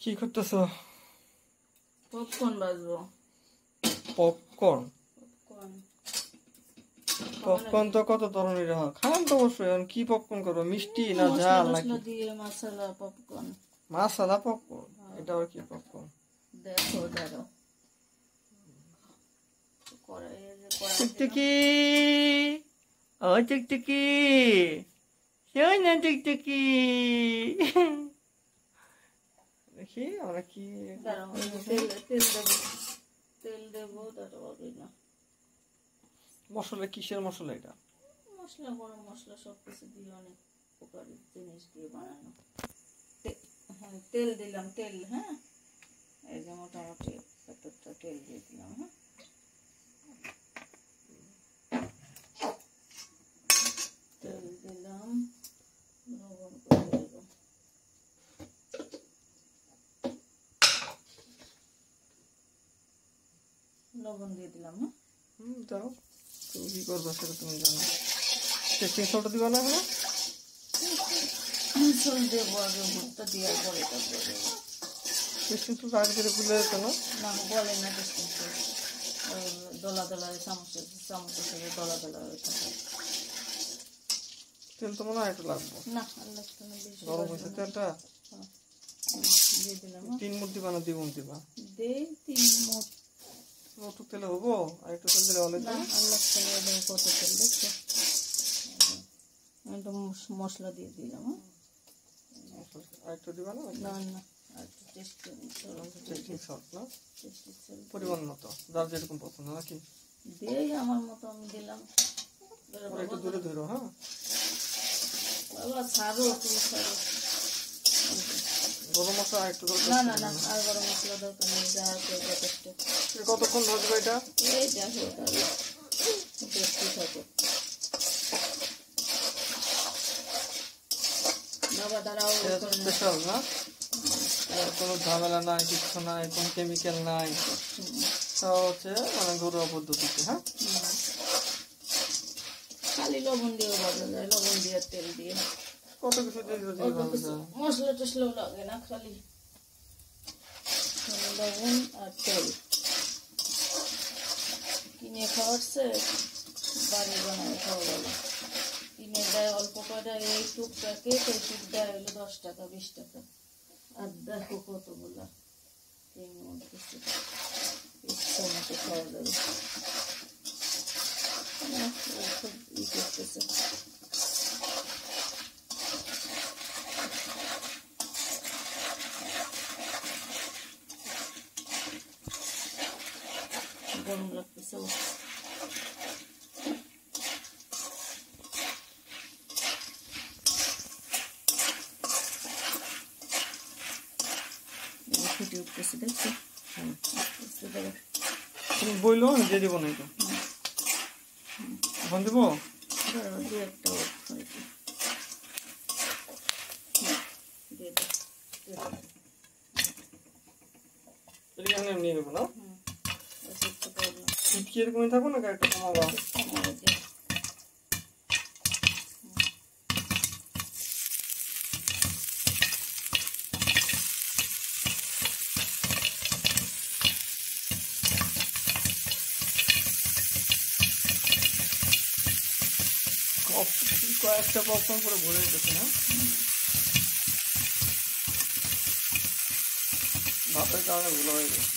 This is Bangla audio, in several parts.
কি করতেছ? পপকর্ন বাজবো। পপকর্ন? পপকর্ন পপকর্ন তো কত ধরনের হয়, খান তো অবশ্যই। এখন কি পপকর্ন করবো, মিষ্টি না ঝাল নাকি? দিয়ে মশলা পপকর্ন। মশলা পপকর্ন? এটা আবার কি পপকর্ন? দেখো দাঁড়াও, টিকটিকি, ও টিকটিকি, শোন না টিকটিকি। দেখি আমরা কি তেল দেবো। না মশলা, কিসের মশলা এটা? মশলা, গরম মশলা সবকিছু দিয়ে অনেক উপকারী জিনিস দিয়ে বানানো। হ্যাঁ তেল দিলাম, তেল। হ্যাঁ এই যে মোটামুটি এতটা তেল দিয়ে দিলাম। হ্যাঁ তেল দিলাম, লবণ করে দেব। লবণ দিয়ে দিলাম। হ্যাঁ দাও, তুমি কি করবো সেটা তুমি জানো। টেস্টিং সল্ট দিবা না? সল দেবো আগে, ভুট্টা দেওয়ার পরে তারপরে দেবো। টেস্টিং সল্ট আগে থেকে দিলে যেত না? না বলে না টেস্টিং সল্ট, দলা দলা চামচের সাথে দলা দলা হয়ে থাকে। তেল তো মনে হয় একটু লাগবো না, গরম হয়েছে তেলটা। দিয়ে দিলাম। 3 মুঠ দিবা না 2 মুঠ দিবা? দে 3 মুঠ। একটু তেলে হবো, আর একটু তেল দিলে ভালো। না আল্লাহ কত তেল দেখছো। একটু মশলা দিয়ে দিলাম। আর একটু দিবা না? না না আর একটু টেস্টিং সল্ট না, পরিমাণ মতো, যার যেরকম পছন্দ নাকি? দেই আমার মতো আমি দিলাম। একটু দূরে ধরো। হ্যাঁ বাবা ছাড়ো, তুমি ছাড়ো। গরম মশলা একটু দরকার? না না না আর গরম মশলা দরকার নেই, যা আছে যথেষ্ট। কতক্ষণ ভাজবে এটা? এই দেখো তাহলে দেখতে থাকো। বাবা দাঁড়াও, স্পেশাল না, কোনো ঝামেলা নাই, কিছু নাই, কোনো কেমিক্যাল নাই, সব হচ্ছে মানে ঘরোয়া পদ্ধতিতে। হ্যাঁ খালি লবণ দিয়ে ভাজা যায়, লবণ দিয়ে তেল দিয়ে। কত কিছু দিয়ে মশলা টসলাও লাগে না, খালি লবণ আর তেল। কিনে খাওয়াচ্ছে, বাড়ি বানায় খাওয়া গেলো। কিনে দেয় অল্প কয়টা, এই টুক প্যাকেট, এই টুক দেয় হলো 10 টাকা 20 টাকা। আর দেখো কতগুলা ইচ্ছা মতো খাওয়া যাবে। খুব ই করতেছে। গরম লাগতেছে। ফুটে উঠতেছে দেখছো। তুমি বললো আমি দিয়ে দিব না, এটা এখন দিব। নিয়ে নেবো না, কি এরকমই থাকো না, একটা কমাবা। কয়েকটা পপকর্ন করে ভরে যেতেছে না, ভাতের কারণে ভুল হয়ে গেছে।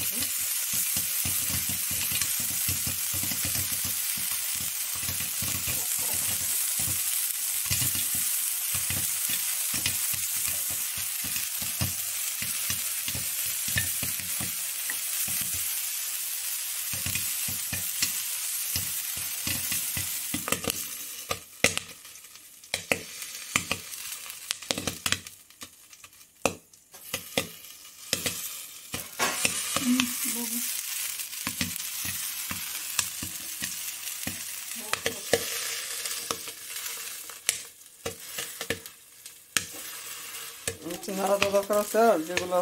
নাড়া তো দরকার আছে, আর যেগুলো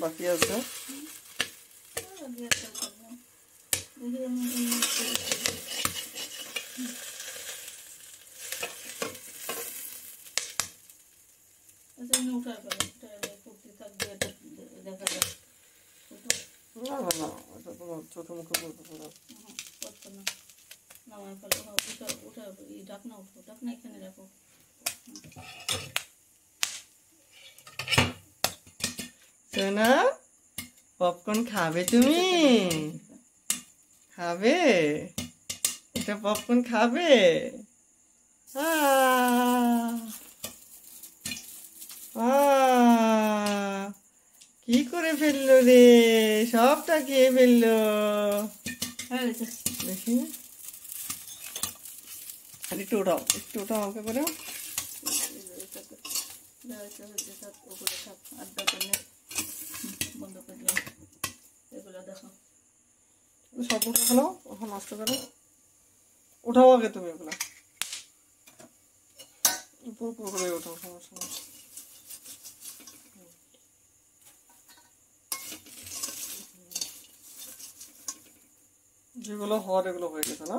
বাকি আছে থাকবে, এটা দেখা যাবে। না না না, এটা তোমার চোখে মুখে বলতে পারো। করতো না, নামায় ফেলো। উঠা উঠা, এই ঢাকনা উঠো, ঢাকনা এখানে রাখো। সোনা, পপকর্ন খাবে তুমি? খাবে? এটা পপকর্ন খাবে? আহ, আহ, কি করে ফেললো রে, সবটা খেয়ে ফেললো। হ্যাঁ দেখি আর একটু ওঠাও, একটু ওঠাও, হালকা করে। ওগুলো থাক, আর দরকার নেই, বন্ধ করে দিলাম। এগুলো দেখো, সব উঠে ফেলো, ওখানে নষ্ট করো। উঠাও আগে তুমি এগুলা, উপর উপর করে ওঠাও, সমস্যা নেই। যেগুলো হওয়ার এগুলো হয়ে গেছে না?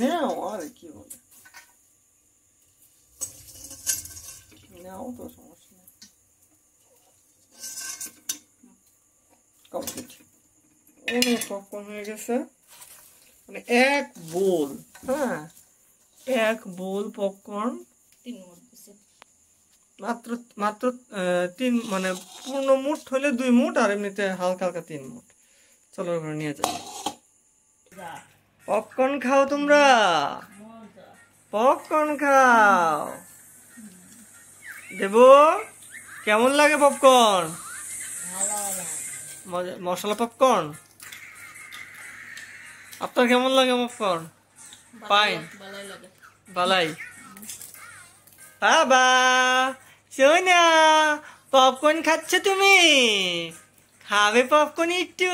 নেও, আরে কি বলে, নেও তো, সমস্যা নেই। কমপ্লিট, অনেক পপকর্ন হয়ে গেছে, মানে এক বোল, হ্যাঁ এক বোল পপকর্ন, 3 মোট দিছে। মাত্র মাত্র 3, মানে পূর্ণ মুঠ হলে 2 মুঠ, আর এমনিতে হালকা হালকা 3 মুঠ। চলো ওখানে নিয়ে যাই। পপকর্ন খাও তোমরা, পপকর্ন খাও। দেবো, কেমন লাগে পপকর্ন? মশলা পপকর্ন। আপনার কেমন লাগে পপকর্ন? পাইন, ভালোই লাগে। বালাই। বাবা, সোনা, পপকর্ন খাচ্ছ তুমি? খাবে পপকর্ন একটু?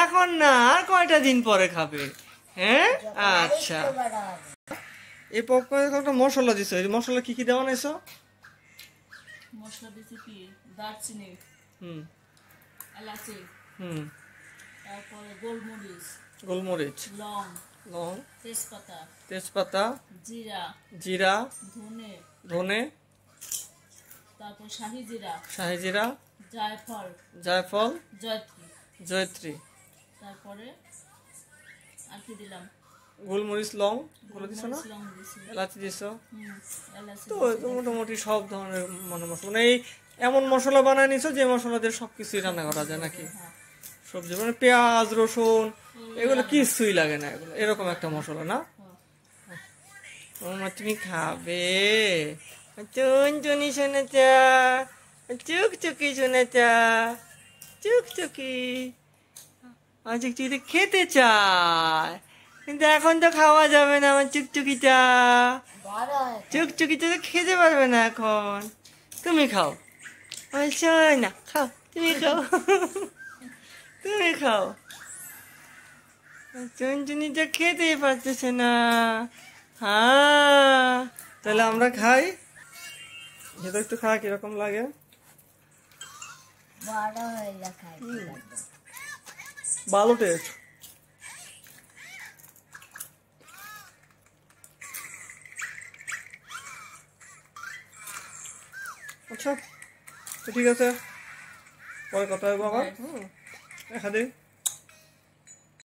এখন না, আর কয়টা দিন পরে খাবে? হ্যাঁ, আচ্ছা। এই পপকর্নের একটা মশলা দিছো, এই মশলা কি কি দেওয়া নাইছো? মশলা দিছি কি, দারচিনি, এলাচি, তারপরে গোলমরিচ, গোলমরিচ, লং, লং, তেজপাতা, তেজপাতা, জিরা, জিরা, ধনে, ধনে, তারপর শাহি জিরা, শাহি জিরা, জায়ফল, জায়ফল, জয়ত্রী, জয়ত্রী, তারপরে আর কি দিলাম, গোলমরিচ, লং গুলো দিছো না? লং দিছি, এলাচি দিছো। এলাচি তো এই তো মোটামুটি সব ধরনের মানে মশলা, মানে এই এমন মশলা বানায় নিছো যে মশলা দিয়ে সবকিছুই রান্না করা যায় নাকি? সবজি মানে পেঁয়াজ, রসুন এগুলো কিছুই লাগে না, এগুলো এরকম একটা মশলা না? তুমি খাবে? চুনচুনি শোনাচা, চুকচুকি শোনাচা, চুকচুকি, চুকচুকি খেতে চায়, কিন্তু এখন তো খাওয়া যাবে না আমার চুকচুকিটা। চুকচুকিটা তো খেতে পারবে না এখন, তুমি খাও। না, খাও, তুমি খাও, তুমি খাও। চুনচুনিটা খেতেই পারতেছে না। হ্যাঁ, তাহলে আমরা খাই। এটা একটু খা, কিরকম লাগে? ভালো টেস্ট। আচ্ছা, তো ঠিক আছে, পরে কথা হবে আবার। দেখা দিই।